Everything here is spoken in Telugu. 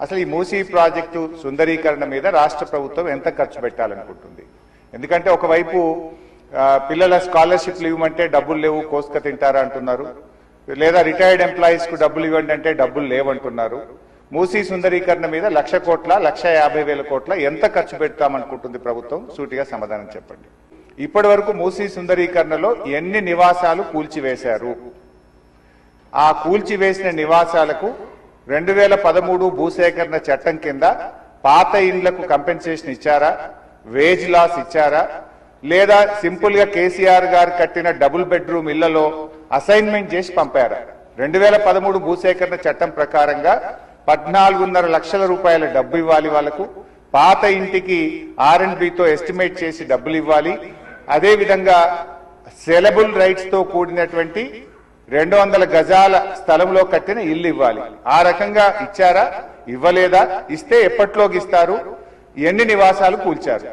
అసలు ఈ మూసీ ప్రాజెక్టు సుందరీకరణ మీద రాష్ట్ర ప్రభుత్వం ఎంత ఖర్చు పెట్టాలనుకుంటుంది? ఎందుకంటే ఒకవైపు పిల్లల స్కాలర్షిప్లు ఇవ్వమంటే డబ్బులు లేవు, కోసుక తింటారా అంటున్నారు, లేదా రిటైర్డ్ ఎంప్లాయీస్ కు డబ్బులు ఇవ్వండి అంటే డబ్బులు లేవంటున్నారు. మూసీ సుందరీకరణ మీద 1,00,000 కోట్ల 1,50,000 కోట్ల ఎంత ఖర్చు పెడతామనుకుంటుంది ప్రభుత్వం? సూటిగా సమాధానం చెప్పండి. ఇప్పటి వరకు మూసీ సుందరీకరణలో ఎన్ని నివాసాలు కూల్చివేశారు? ఆ కూల్చివేసిన నివాసాలకు 2013 భూసేకరణ చట్టం కింద పాత ఇండ్లకు కంపెన్సేషన్ ఇచ్చారా? వేజ్ లాస్ ఇచ్చారా? లేదా సింపుల్ గా కేసీఆర్ గారు కట్టిన డబుల్ బెడ్రూమ్ ఇళ్లలో అసైన్మెంట్ చేసి పంపారా? 2013 భూసేకరణ చట్టం ప్రకారంగా 14.5 లక్షల రూపాయల డబ్బు ఇవ్వాలి వాళ్లకు. పాత ఇంటికి R&Bతో ఎస్టిమేట్ చేసి డబ్బులు ఇవ్వాలి. అదేవిధంగా సెలబుల్ రైట్స్ తో కూడినటువంటి 200 గజాల స్థలంలో కట్టిన ఇల్లు ఇవ్వాలి. ఆ రకంగా ఇచ్చారా? ఇవ్వలేదా? ఇస్తే ఎప్పట్లోకి ఇస్తారు? ఎన్ని నివాసాలు కూల్చారు?